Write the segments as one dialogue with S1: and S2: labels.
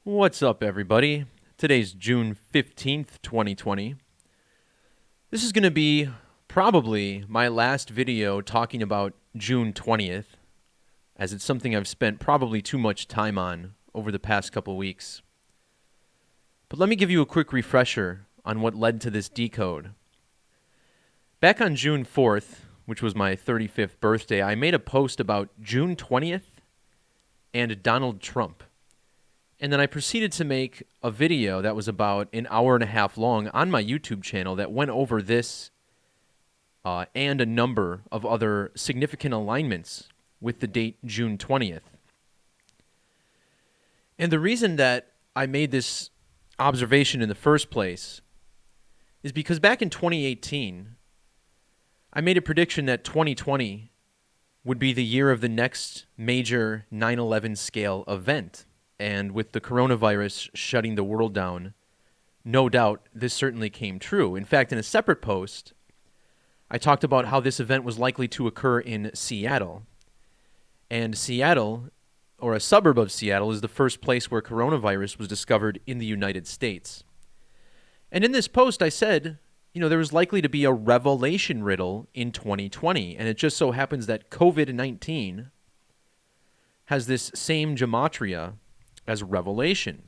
S1: What's up, everybody? Today's June 15th, 2020. This is going to be probably my last video talking about June 20th, as it's something I've spent probably too much time on over the past couple weeks. But let me give you a quick refresher on what led to this decode. Back on June 4th, which was my 35th birthday, I made a post about June 20th and Donald Trump. And then I proceeded to make a video that was about an hour and a half long on my YouTube channel that went over this and a number of other significant alignments with the date June 20th. And the reason that I made this observation in the first place is because back in 2018, I made a prediction that 2020 would be the year of the next major 9/11 scale event. And with the coronavirus shutting the world down, no doubt this certainly came true. In fact, in a separate post, I talked about how this event was likely to occur in Seattle. And Seattle, or a suburb of Seattle, is the first place where coronavirus was discovered in the United States. And in this post, I said, there was likely to be a revelation riddle in 2020. And it just so happens that COVID-19 has this same gematria as revelation.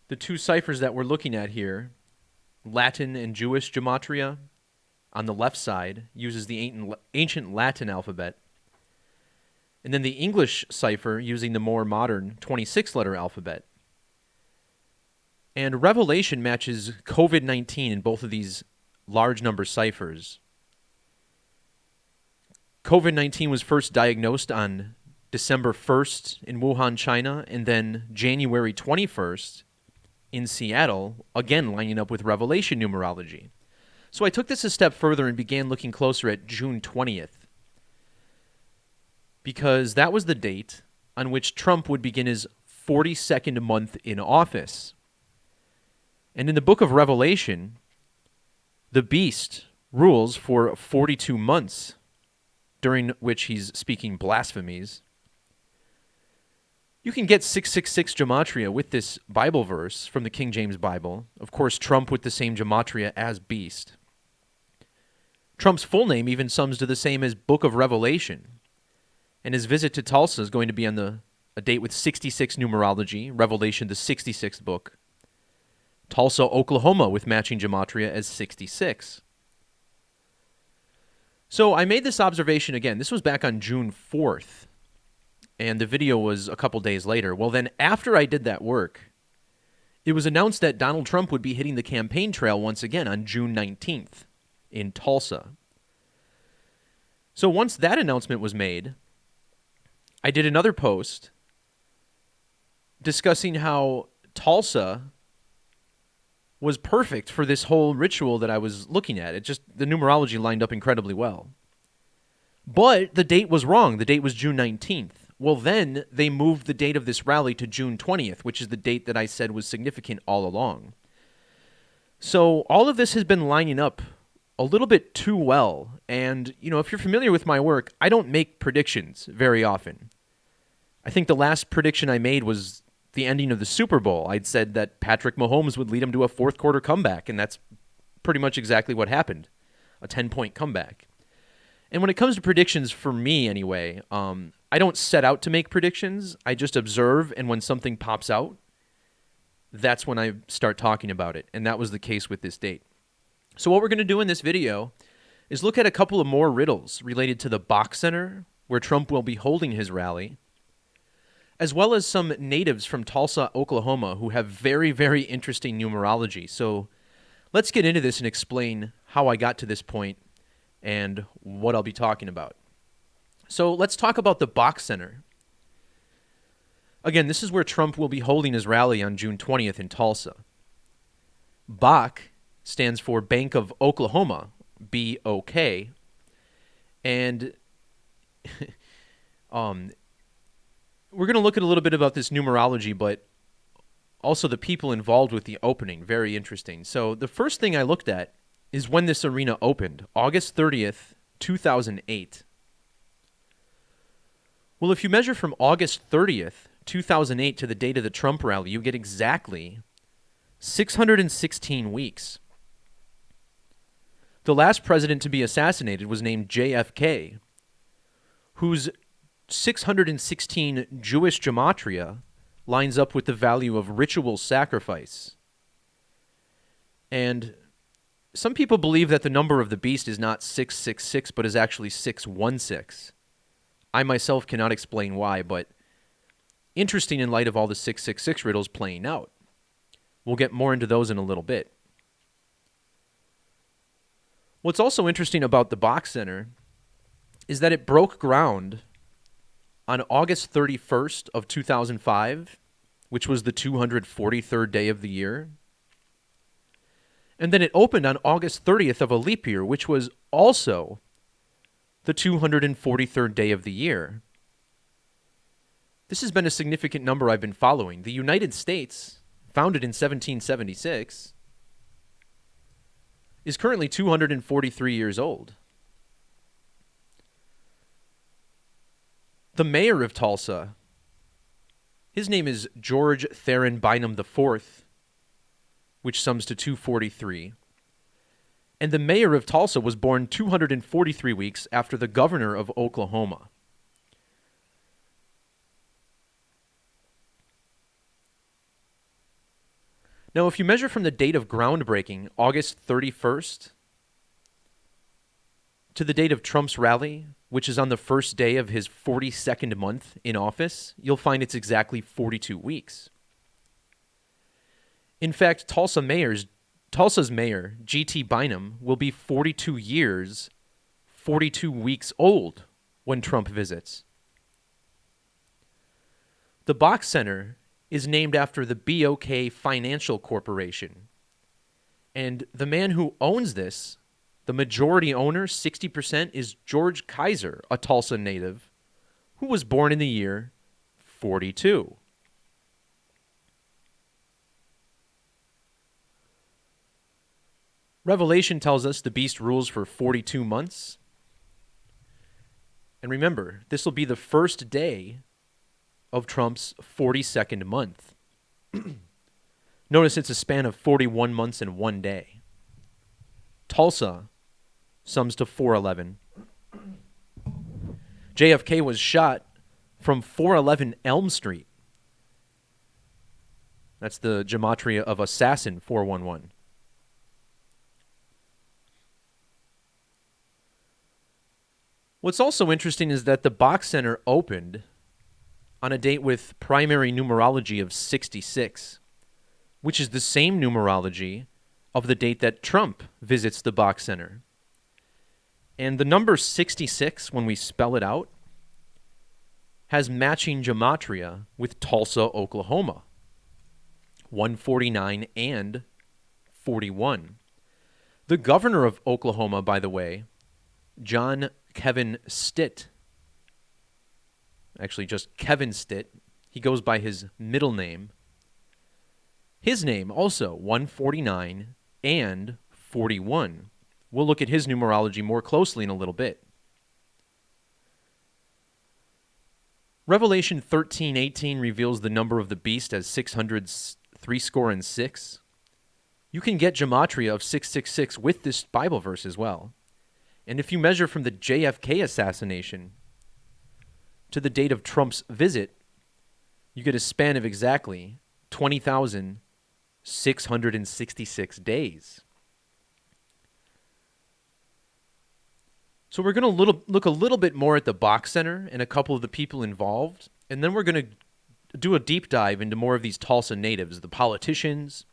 S1: The two ciphers that we're looking at here, Latin and Jewish gematria, on the left side uses the ancient Latin alphabet, and then the English cipher using the more modern 26-letter alphabet. And revelation matches COVID-19 in both of these large number ciphers. COVID-19 was first diagnosed on December 1st in Wuhan, China, and then January 21st in Seattle, again lining up with Revelation numerology. So I took this a step further and began looking closer at June 20th, because that was the date on which Trump would begin his 42nd month in office. And in the book of Revelation, the beast rules for 42 months, during which he's speaking blasphemies. You can get 666 gematria with this Bible verse from the King James Bible. Of course, Trump with the same gematria as beast. Trump's full name even sums to the same as Book of Revelation. And his visit to Tulsa is going to be on a date with 66 numerology, Revelation the 66th book. Tulsa, Oklahoma with matching gematria as 66. So I made this observation again. This was back on June 4th. And the video was a couple days later. Well, then after I did that work, it was announced that Donald Trump would be hitting the campaign trail once again on June 19th in Tulsa. So once that announcement was made, I did another post discussing how Tulsa was perfect for this whole ritual that I was looking at. The numerology lined up incredibly well. But the date was wrong. The date was June 19th. Well, then they moved the date of this rally to June 20th, which is the date that I said was significant all along. So all of this has been lining up a little bit too well. And, if you're familiar with my work, I don't make predictions very often. I think the last prediction I made was the ending of the Super Bowl. I'd said that Patrick Mahomes would lead him to a fourth quarter comeback, and that's pretty much exactly what happened, a 10-point comeback. And when it comes to predictions, for me anyway, I don't set out to make predictions. I just observe, and when something pops out, that's when I start talking about it. And that was the case with this date. So what we're going to do in this video is look at a couple of more riddles related to the Bach Center, where Trump will be holding his rally, as well as some natives from Tulsa, Oklahoma, who have very, very interesting numerology. So let's get into this and explain how I got to this point and what I'll be talking about. So let's talk about the Bach Center. Again, this is where Trump will be holding his rally on June 20th in Tulsa. Bach stands for Bank of Oklahoma, B-O-K. And we're going to look at a little bit about this numerology, but also the people involved with the opening. Very interesting. So the first thing I looked at is when this arena opened, August 30th, 2008. Well, if you measure from August 30th 2008 to the date of the Trump rally, you get exactly 616 weeks. The last president to be assassinated was named JFK, whose 616 Jewish gematria lines up with the value of ritual sacrifice. And some people believe that the number of the beast is not 666, but is actually 616. I myself cannot explain why, but interesting in light of all the 666 riddles playing out. We'll get more into those in a little bit. What's also interesting about the Box Center is that it broke ground on August 31st of 2005, which was the 243rd day of the year. And then it opened on August 30th of a leap year, which was also the 243rd day of the year. This has been a significant number I've been following. The United States, founded in 1776, is currently 243 years old. The mayor of Tulsa, his name is George Theron Bynum IV, which sums to 243. And the mayor of Tulsa was born 243 weeks after the governor of Oklahoma. Now, if you measure from the date of groundbreaking, August 31st, to the date of Trump's rally, which is on the first day of his 42nd month in office, you'll find it's exactly 42 weeks. In fact, Tulsa's mayor, G.T. Bynum, will be 42 years, 42 weeks old when Trump visits. The Box Center is named after the BOK Financial Corporation. And the man who owns this, the majority owner, 60%, is George Kaiser, a Tulsa native, who was born in the year 42. Revelation tells us the beast rules for 42 months. And remember, this will be the first day of Trump's 42nd month. Notice it's a span of 41 months and 1 day. Tulsa sums to 411. JFK was shot from 411 Elm Street. That's the gematria of assassin, 411. What's also interesting is that the Box Center opened on a date with primary numerology of 66, which is the same numerology of the date that Trump visits the Box Center. And the number 66, when we spell it out, has matching gematria with Tulsa, Oklahoma, 149 and 41. The governor of Oklahoma, by the way, John Kevin Stitt, actually just Kevin Stitt, he goes by his middle name. His name also 149 and 41. We'll look at his numerology more closely in a little bit. Revelation 13:18 reveals the number of the beast as 636. You can get gematria of 666 with this Bible verse as well. And if you measure from the JFK assassination to the date of Trump's visit, you get a span of exactly 20,666 days. So we're going to look a little bit more at the Box Center and a couple of the people involved, and then we're going to do a deep dive into more of these Tulsa natives, the politicians,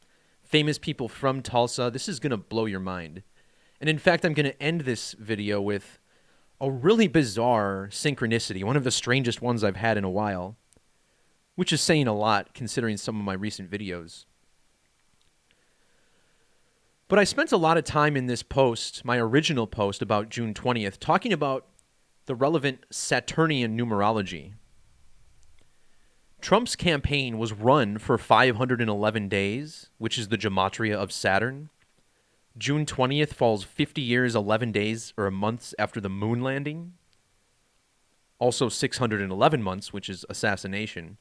S1: famous people from Tulsa. This is going to blow your mind. And in fact, I'm going to end this video with a really bizarre synchronicity, one of the strangest ones I've had in a while, which is saying a lot considering some of my recent videos. But I spent a lot of time in this post, my original post about June 20th, talking about the relevant Saturnian numerology. Trump's campaign was run for 511 days, which is the gematria of Saturn. June 20th falls 50 years, 11 days, or months after the moon landing. Also 611 months, which is assassination.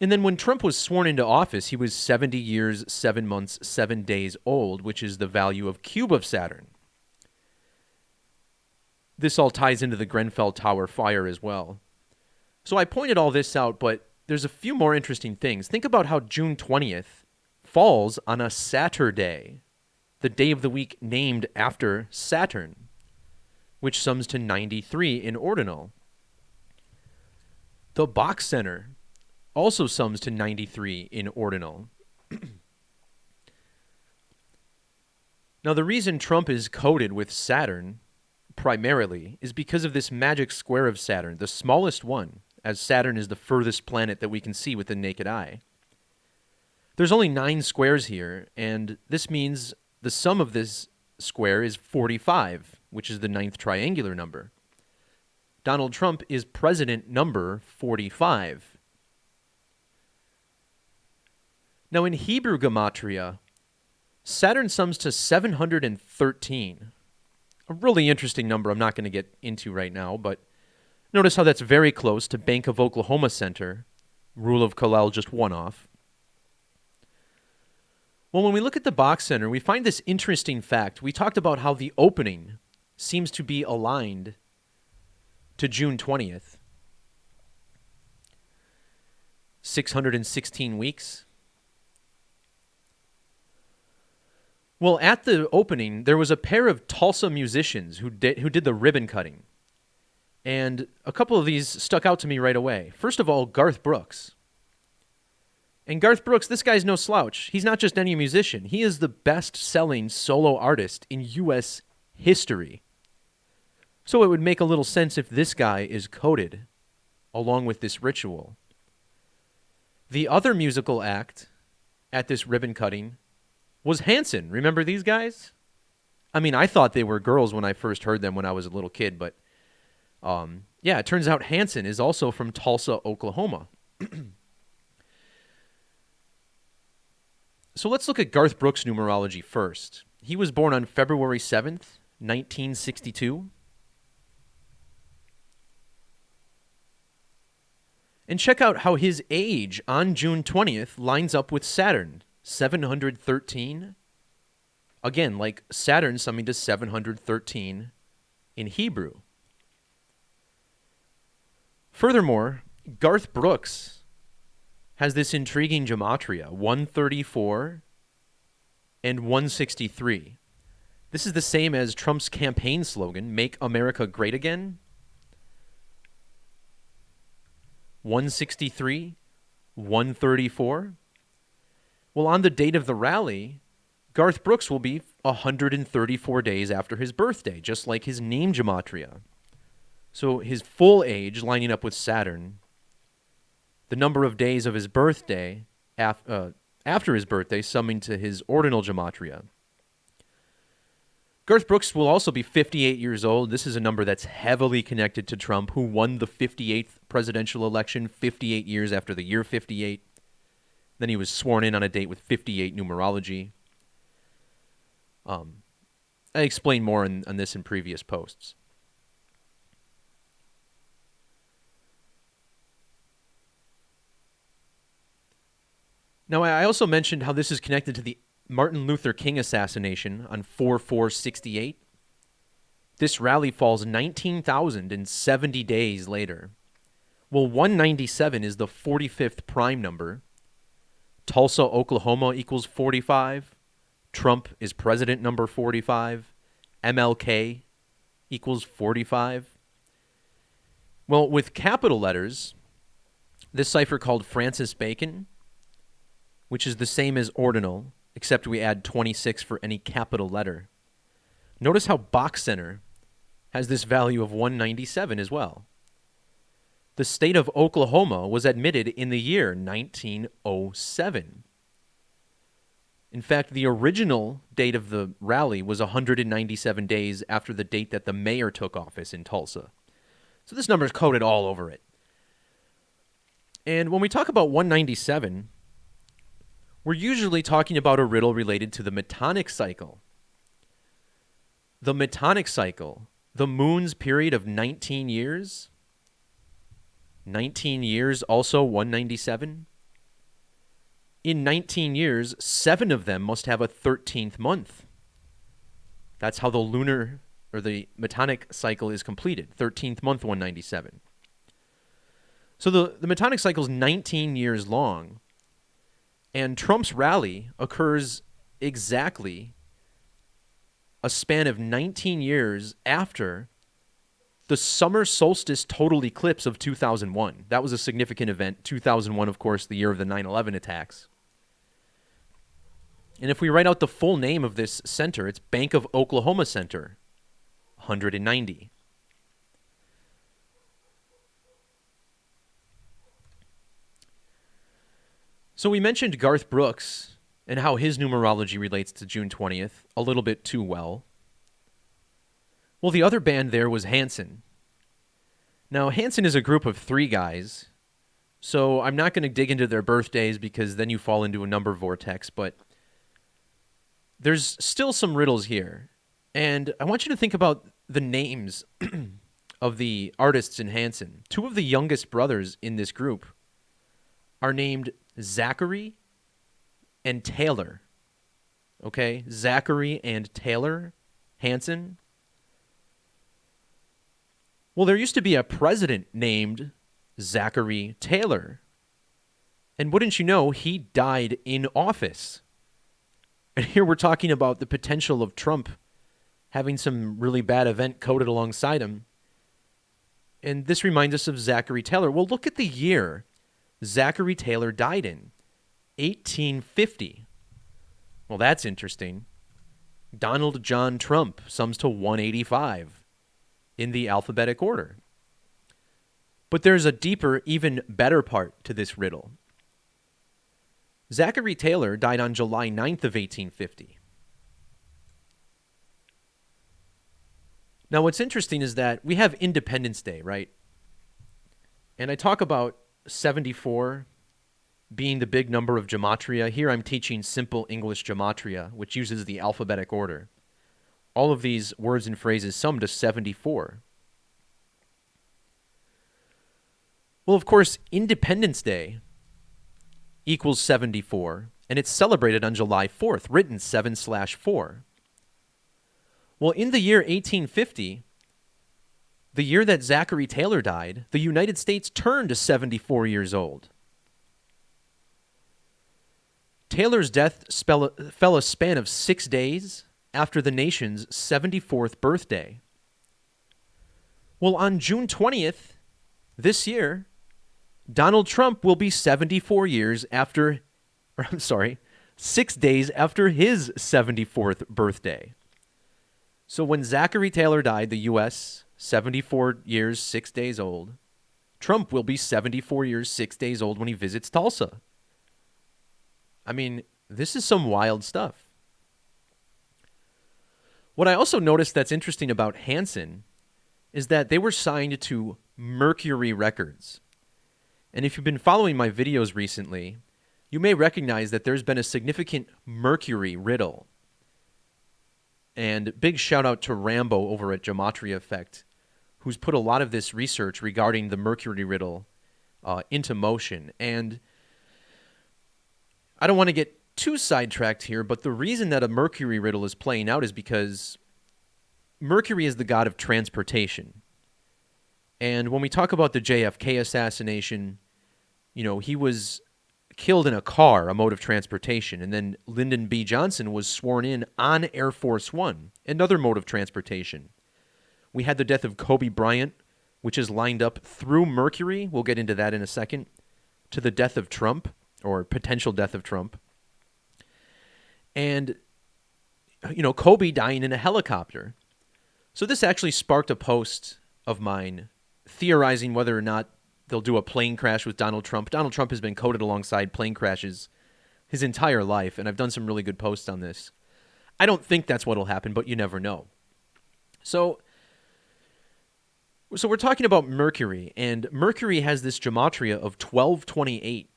S1: And then when Trump was sworn into office, he was 70 years, 7 months, 7 days old, which is the value of cube of Saturn. This all ties into the Grenfell Tower fire as well. So I pointed all this out, but there's a few more interesting things. Think about how June 20th falls on a Saturday, the day of the week named after Saturn, which sums to 93 in ordinal. The Bach Center also sums to 93 in ordinal. Now, the reason Trump is coded with Saturn primarily is because of this magic square of Saturn, the smallest one, as Saturn is the furthest planet that we can see with the naked eye. There's only 9 squares here, and this means the sum of this square is 45, which is the 9th triangular number. Donald Trump is president number 45. Now, in Hebrew Gematria, Saturn sums to 713. A really interesting number I'm not going to get into right now, but notice how that's very close to Bank of Oklahoma Center, rule of Kal-El just one off. Well, when we look at the Bach Center, we find this interesting fact. We talked about how the opening seems to be aligned to June 20th. 616 weeks. Well, at the opening, there was a pair of Tulsa musicians who did the ribbon cutting. And a couple of these stuck out to me right away. First of all, Garth Brooks. And Garth Brooks, this guy's no slouch. He's not just any musician. He is the best-selling solo artist in U.S. history. So it would make a little sense if this guy is coded along with this ritual. The other musical act at this ribbon cutting was Hanson. Remember these guys? I mean, I thought they were girls when I first heard them when I was a little kid, but yeah, it turns out Hanson is also from Tulsa, Oklahoma. So let's look at Garth Brooks' numerology first. He was born on February 7th, 1962. And check out how his age on June 20th lines up with Saturn, 713. Again, like Saturn summing to 713 in Hebrew. Furthermore, Garth Brooks has this intriguing gematria, 134 and 163. This is the same as Trump's campaign slogan, Make America Great Again. 163, 134. Well, on the date of the rally, Garth Brooks will be 134 days after his birthday, just like his name gematria. So his full age lining up with Saturn, the number of days of his birthday after his birthday summing to his ordinal gematria. Garth Brooks will also be 58 years old. This is a number that's heavily connected to Trump, who won the 58th presidential election 58 years after the year 58. Then he was sworn in on a date with 58 numerology. I explained more on this in previous posts. Now, I also mentioned how this is connected to the Martin Luther King assassination on 4/4/68. This rally falls 19,070 days later. Well, 197 is the 45th prime number. Tulsa, Oklahoma equals 45. Trump is president number 45. MLK equals 45. Well, with capital letters, this cipher called Francis Bacon, which is the same as ordinal, except we add 26 for any capital letter. Notice how Bach Center has this value of 197 as well. The state of Oklahoma was admitted in the year 1907. In fact, the original date of the rally was 197 days after the date that the mayor took office in Tulsa. So this number is coded all over it. And when we talk about 197, we're usually talking about a riddle related to the Metonic cycle. The Metonic cycle, the moon's period of 19 years, 19 years, also 197. In 19 years, 7 of them must have a 13th month. That's how the lunar or the Metonic cycle is completed. 13th month, 197. So the Metonic cycle is 19 years long, and Trump's rally occurs exactly a span of 19 years after the summer solstice total eclipse of 2001. That was a significant event. 2001, of course, the year of the 9/11 attacks. And if we write out the full name of this center, it's Bank of Oklahoma Center, 190. So we mentioned Garth Brooks and how his numerology relates to June 20th a little bit too well. Well, the other band there was Hanson. Now, Hanson is a group of 3 guys, so I'm not going to dig into their birthdays because then you fall into a number vortex, but there's still some riddles here. And I want you to think about the names of the artists in Hanson. 2 of the youngest brothers in this group are named Zachary and Taylor. Okay? Zachary and Taylor Hanson. Well, there used to be a president named Zachary Taylor. And wouldn't you know, he died in office. And here we're talking about the potential of Trump having some really bad event coded alongside him. And this reminds us of Zachary Taylor. Well, look at the year Zachary Taylor died in. 1850. Well, that's interesting. Donald John Trump sums to 185 in the alphabetic order. But there's a deeper, even better part to this riddle. Zachary Taylor died on July 9th of 1850. Now, what's interesting is that we have Independence Day, right? And I talk about 74 being the big number of Gematria. Here I'm teaching simple English Gematria, which uses the alphabetic order. All of these words and phrases sum to 74. Well, of course, Independence Day equals 74, and it's celebrated on July 4th, written 7/4. Well, in the year 1850, the year that Zachary Taylor died, the United States turned 74 years old. Taylor's death fell a span of 6 days after the nation's 74th birthday. Well, on June 20th this year, Donald Trump will be 74 years after, 6 days after his 74th birthday. So when Zachary Taylor died, the U.S., 74 years, 6 days old, Trump will be 74 years, 6 days old when he visits Tulsa. I mean, this is some wild stuff. What I also noticed that's interesting about Hanson is that they were signed to Mercury Records. And if you've been following my videos recently, you may recognize that there's been a significant Mercury riddle. And big shout out to Rambo over at Gematria Effect, who's put a lot of this research regarding the Mercury riddle into motion. And I don't want to get too sidetracked here, but the reason that a Mercury riddle is playing out is because Mercury is the god of transportation. And when we talk about the JFK assassination, he was killed in a car, a mode of transportation. And then Lyndon B. Johnson was sworn in on Air Force One, another mode of transportation. We had the death of Kobe Bryant, which is lined up through Mercury. We'll get into that in a second. To the death of Trump, or potential death of Trump. And, Kobe dying in a helicopter. So this actually sparked a post of mine theorizing whether or not they'll do a plane crash with Donald Trump. Donald Trump has been coded alongside plane crashes his entire life, and I've done some really good posts on this. I don't think that's what'll happen, but you never know. So we're talking about Mercury, and Mercury has this gematria of 1228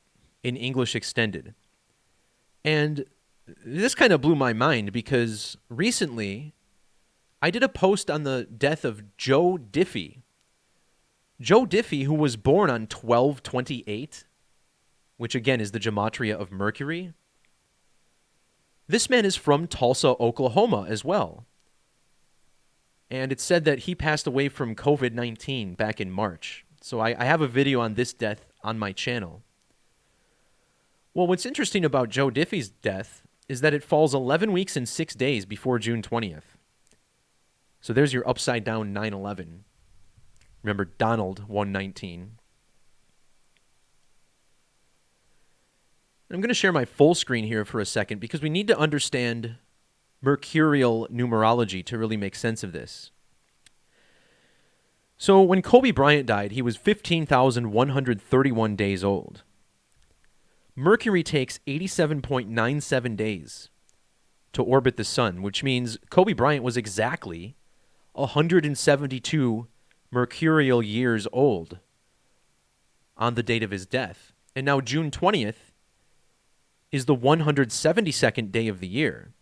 S1: in English Extended. And this kind of blew my mind because recently I did a post on the death of Joe Diffie. Joe Diffie, who was born on 1228. which again is the Gematria of Mercury. This man is from Tulsa, Oklahoma as well. And it's said that he passed away from COVID-19 back in March. So I have a video on this death on my channel. Well, what's interesting about Joe Diffie's death is that it falls 11 weeks and 6 days before June 20th. So there's your upside down 9/11. Remember Donald 119. I'm going to share my full screen here for a second because we need to understand mercurial numerology to really make sense of this. So when Kobe Bryant died, he was 15,131 days old. Mercury takes 87.97 days to orbit the sun, which means Kobe Bryant was exactly 172 mercurial years old on the date of his death. And now June 20th is the 172nd day of the year.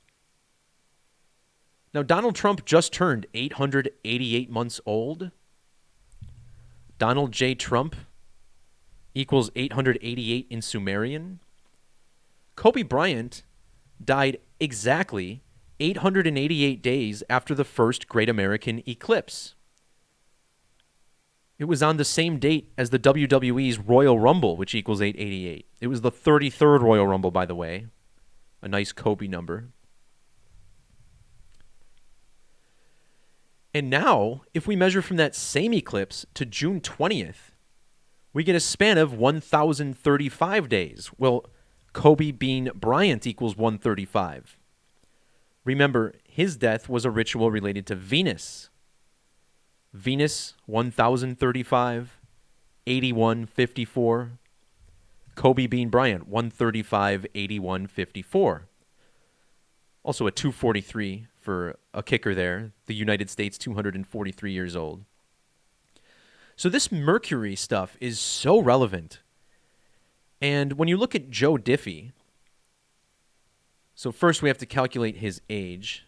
S1: Now, Donald Trump just turned 888 months old. Donald J. Trump equals 888 in Sumerian. Kobe Bryant died exactly 888 days after the first Great American Eclipse. It was on the same date as the WWE's Royal Rumble, which equals 888. It was the 33rd Royal Rumble, by the way. A nice Kobe number. And now, if we measure from that same eclipse to June 20th, we get a span of 1,035 days. Well, Kobe being Bryant equals 135. Remember, his death was a ritual related to Venus. Venus, 1,035, 81, 54. Kobe being Bryant, 135, 81, 54. Also a 243 for a kicker there. The United States, 243 years old. So this Mercury stuff is so relevant. And when you look at Joe Diffie, so first we have to calculate his age.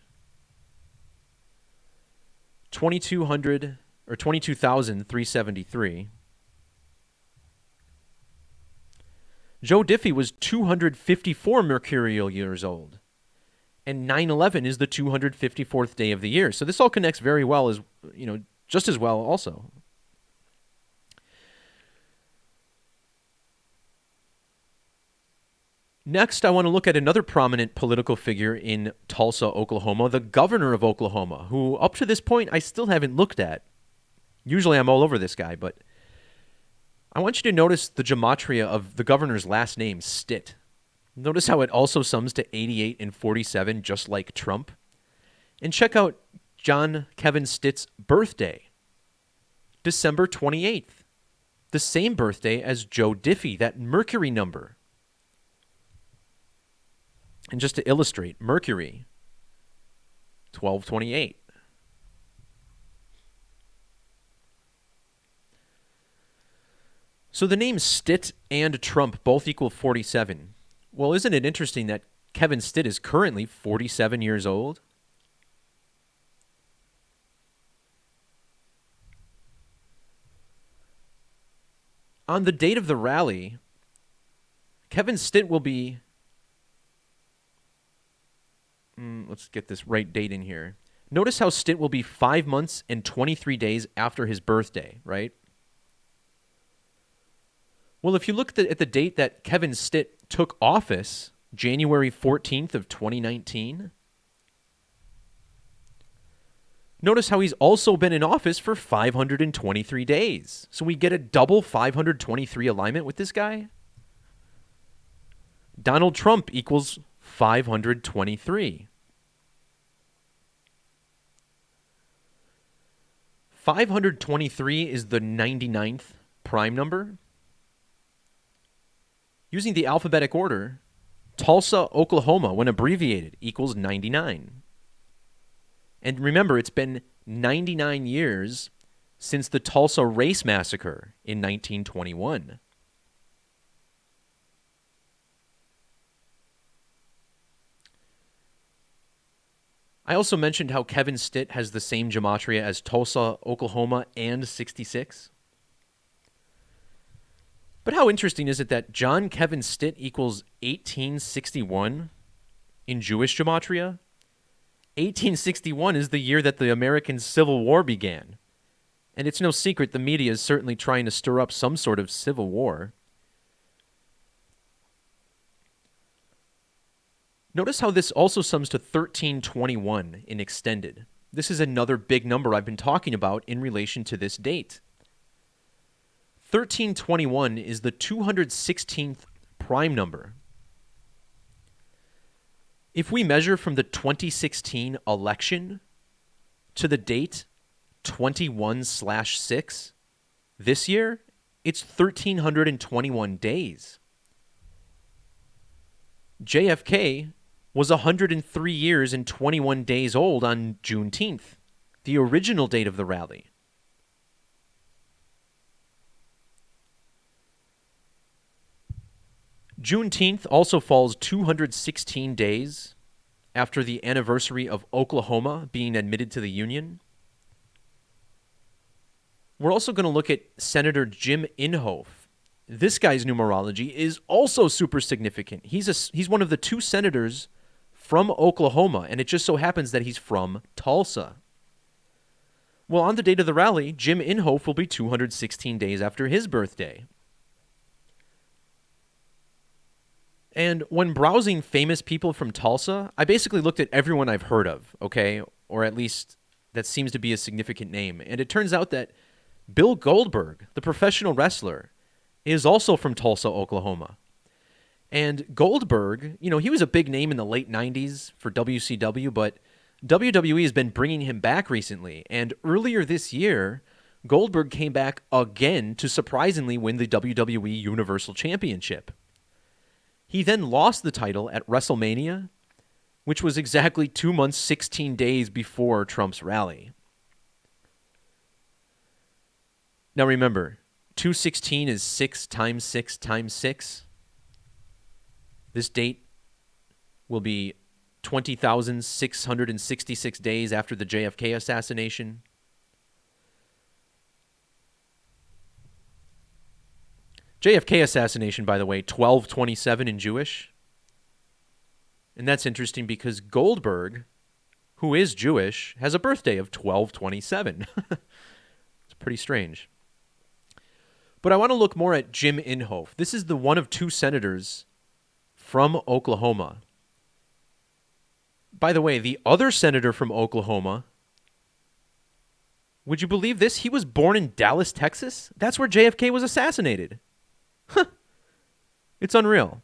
S1: 2,200 or 22,373. Joe Diffie was 254 mercurial years old. And 9/11 is the 254th day of the year. So this all connects very well as, just as well also. Next, I want to look at another prominent political figure in Tulsa, Oklahoma, the governor of Oklahoma, who up to this point I still haven't looked at. Usually I'm all over this guy, but I want you to notice the gematria of the governor's last name, Stitt. Notice how it also sums to 88 and 47, just like Trump. And check out John Kevin Stitt's birthday, December 28th, the same birthday as Joe Diffie, that Mercury number. And just to illustrate, Mercury, 1228. So the names Stitt and Trump both equal 47. Well, isn't it interesting that Kevin Stitt is currently 47 years old? On the date of the rally, Kevin Stitt will be... let's get this right date in here. Notice how Stitt will be 5 months and 23 days after his birthday, right? Well, if you look at the date that Kevin Stitt took office, January 14th of 2019, notice how he's also been in office for 523 days. So we get a double 523 alignment with this guy. Donald Trump equals 523. 523 is the 99th prime number. Using the alphabetic order, Tulsa, Oklahoma, when abbreviated, equals 99. And remember, it's been 99 years since the Tulsa Race Massacre in 1921. I also mentioned how Kevin Stitt has the same gematria as Tulsa, Oklahoma, and 66. But how interesting is it that John Kevin Stitt equals 1861 in Jewish Gematria? 1861 is the year that the American Civil War began. And it's no secret the media is certainly trying to stir up some sort of civil war. Notice how this also sums to 1321 in extended. This is another big number I've been talking about in relation to this date. 1321 is the 216th prime number. If we measure from the 2016 election to the date 21/6, this year, it's 1,321 days. JFK was 103 years and 21 days old on Juneteenth, the original date of the rally. Juneteenth also falls 216 days after the anniversary of Oklahoma being admitted to the Union. We're also going to look at Senator Jim Inhofe. This guy's numerology is also super significant. He's one of the two senators from Oklahoma, and it just so happens that he's from Tulsa. Well, on the date of the rally, Jim Inhofe will be 216 days after his birthday. And when browsing famous people from Tulsa, I basically looked at everyone I've heard of, okay? Or at least that seems to be a significant name. And it turns out that Bill Goldberg, the professional wrestler, is also from Tulsa, Oklahoma. And Goldberg, he was a big name in the late 90s for WCW, but WWE has been bringing him back recently. And earlier this year, Goldberg came back again to surprisingly win the WWE Universal Championship. He then lost the title at WrestleMania, which was exactly 2 months, 16 days before Trump's rally. Now remember, 216 is 6 times 6 times 6. This date will be 20,666 days after the JFK assassination. JFK assassination, by the way, 12/27 in Jewish. And that's interesting because Goldberg, who is Jewish, has a birthday of 12/27. It's pretty strange. But I want to look more at Jim Inhofe. This is the one of two senators from Oklahoma. By the way, the other senator from Oklahoma, would you believe this? He was born in Dallas, Texas. That's where JFK was assassinated. It's unreal.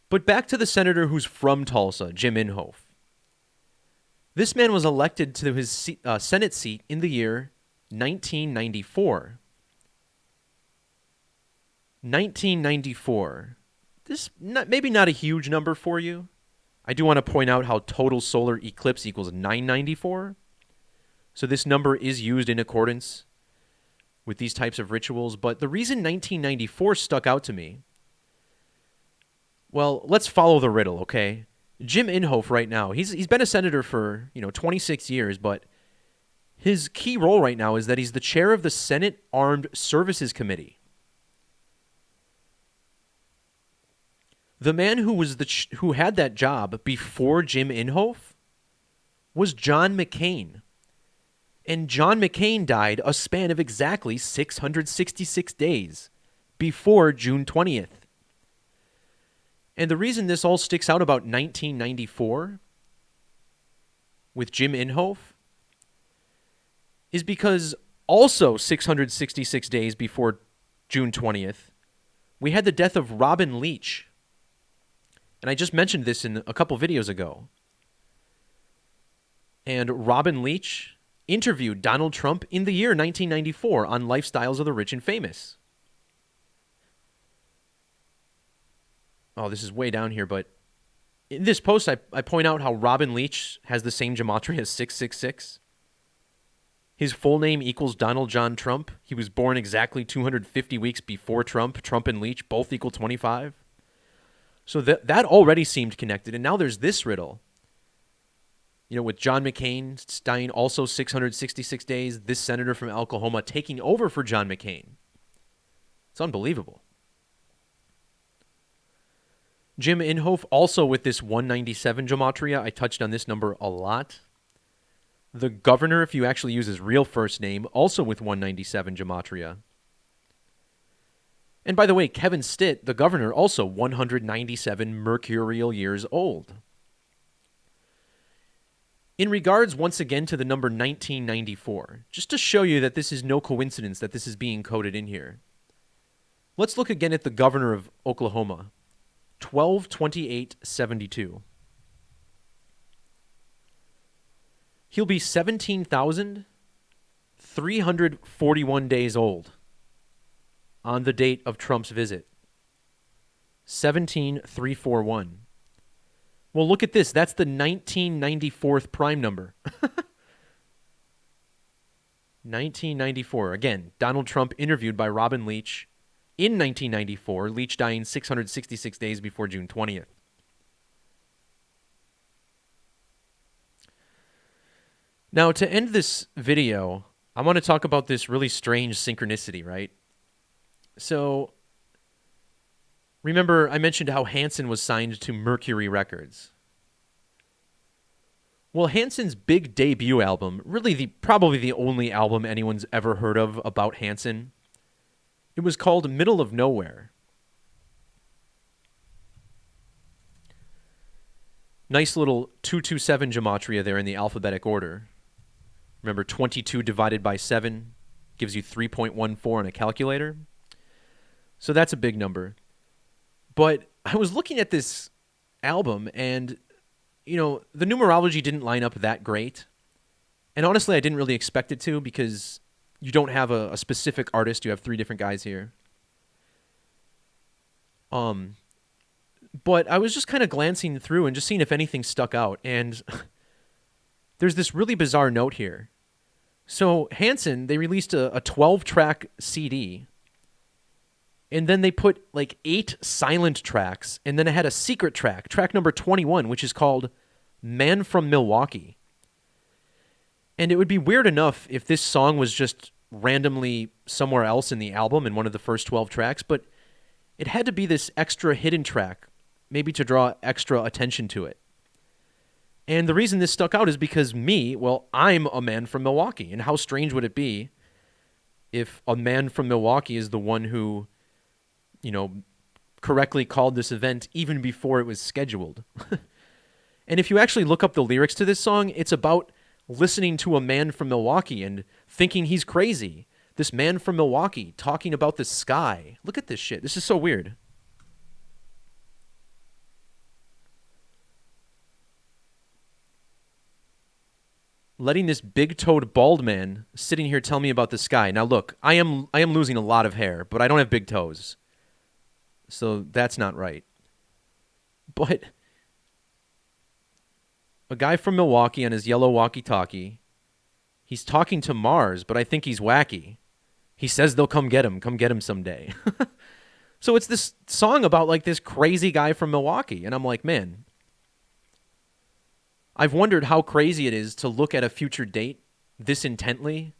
S1: But back to the senator who's from Tulsa, Jim Inhofe. This man was elected to his Senate seat in the year 1994. 1994. This maybe not a huge number for you. I do want to point out how total solar eclipse equals 994. So this number is used in accordance with these types of rituals. But the reason 1994 stuck out to me, well, let's follow the riddle, okay? Jim Inhofe right now, he's been a senator for 26 years, but his key role right now is that he's the chair of the Senate Armed Services Committee. The man who was who had that job before Jim Inhofe was John McCain. And John McCain died a span of exactly 666 days before June 20th. And the reason this all sticks out about 1994 with Jim Inhofe is because also 666 days before June 20th, we had the death of Robin Leach. And I just mentioned this in a couple videos ago. And Robin Leach interviewed Donald Trump in the year 1994 on Lifestyles of the Rich and Famous. Oh, this is way down here, but in this post, I point out how Robin Leach has the same gematria as 666. His full name equals Donald John Trump. He was born exactly 250 weeks before Trump. Trump and Leach both equal 25. So that already seemed connected. And now there's this riddle. With John McCain dying also 666 days, this senator from Oklahoma taking over for John McCain. It's unbelievable. Jim Inhofe, also with this 197 gematria, I touched on this number a lot. The governor, if you actually use his real first name, also with 197 gematria. And by the way, Kevin Stitt, the governor, also 197 mercurial years old. In regards, once again, to the number 1994, just to show you that this is no coincidence that this is being coded in here, let's look again at the governor of Oklahoma, 12/28/72. He'll be 17,341 days old on the date of Trump's visit. 17,341. Well, look at this. That's the 1994th prime number. 1994. Again, Donald Trump interviewed by Robin Leach in 1994, Leach dying 666 days before June 20th. Now, to end this video, I want to talk about this really strange synchronicity, right? So, remember I mentioned how Hanson was signed to Mercury Records. Well, Hanson's big debut album, really probably the only album anyone's ever heard of about Hanson, it was called Middle of Nowhere. Nice little 227 gematria there in the alphabetic order. Remember, 22 divided by 7 gives you 3.14 on a calculator. So that's a big number. But I was looking at this album and, the numerology didn't line up that great. And honestly, I didn't really expect it to because you don't have a specific artist. You have 3 different guys here. But I was just kind of glancing through and just seeing if anything stuck out. And there's this really bizarre note here. So Hanson, they released a 12-track CD. And then they put like 8 silent tracks. And then it had a secret track, track number 21, which is called Man from Milwaukee. And it would be weird enough if this song was just randomly somewhere else in the album in one of the first 12 tracks. But it had to be this extra hidden track, maybe to draw extra attention to it. And the reason this stuck out is because I'm a man from Milwaukee. And how strange would it be if a man from Milwaukee is the one who, correctly called this event even before it was scheduled? And if you actually look up the lyrics to this song, it's about listening to a man from Milwaukee and thinking he's crazy. This man from Milwaukee talking about the sky. Look at this shit. This is so weird. Letting this big-toed bald man sitting here tell me about the sky. Now look, I am losing a lot of hair, but I don't have big toes. So that's not right. But a guy from Milwaukee on his yellow walkie-talkie, he's talking to Mars, but I think he's wacky. He says they'll come get him someday. So it's this song about like this crazy guy from Milwaukee, and I'm like, man, I've wondered how crazy it is to look at a future date this intently.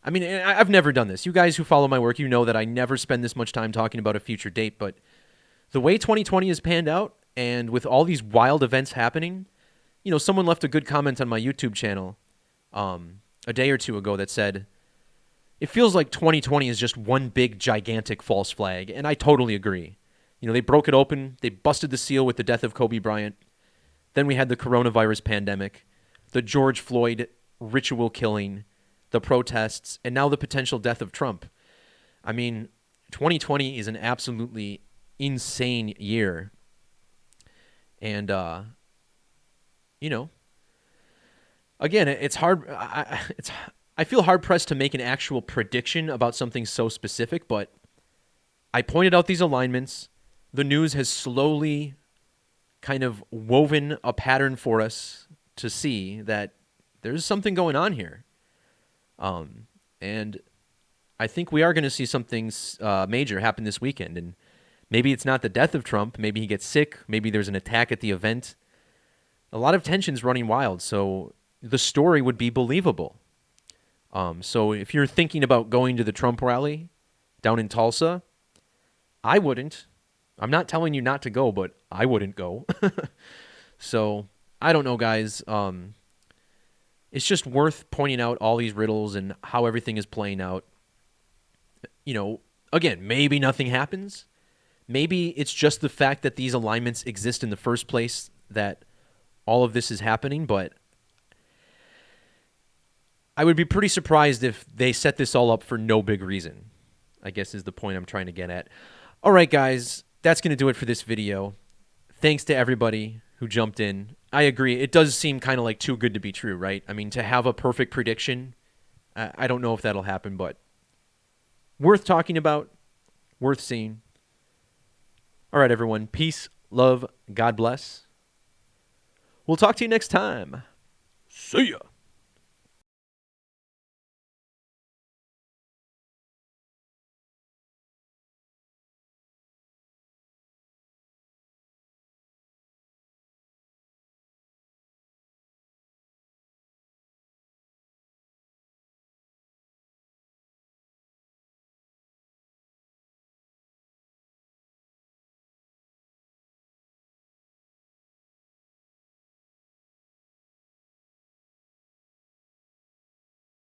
S1: I mean, I've never done this. You guys who follow my work, you know that I never spend this much time talking about a future date, but the way 2020 has panned out, and with all these wild events happening, someone left a good comment on my YouTube channel a day or two ago that said, it feels like 2020 is just one big, gigantic false flag, and I totally agree. They broke it open, they busted the seal with the death of Kobe Bryant, then we had the coronavirus pandemic, the George Floyd ritual killing, the protests, and now the potential death of Trump. I mean, 2020 is an absolutely insane year. And, again, it's hard. I feel hard-pressed to make an actual prediction about something so specific, but I pointed out these alignments. The news has slowly kind of woven a pattern for us to see that there's something going on here. And I think we are going to see something major happen this weekend. And maybe it's not the death of Trump. Maybe he gets sick. Maybe there's an attack at the event. A lot of tensions running wild. So the story would be believable. So if you're thinking about going to the Trump rally down in Tulsa, I wouldn't. I'm not telling you not to go, but I wouldn't go. So I don't know, guys. It's just worth pointing out all these riddles and how everything is playing out. You know, again, maybe nothing happens. Maybe it's just the fact that these alignments exist in the first place that all of this is happening, but I would be pretty surprised if they set this all up for no big reason, I guess is the point I'm trying to get at. All right, guys, that's going to do it for this video. Thanks to everybody who jumped in. I agree. It does seem kind of like too good to be true, right? I mean, to have a perfect prediction, I don't know if that'll happen, but worth talking about, worth seeing. All right, everyone. Peace, love, God bless. We'll talk to you next time. See ya.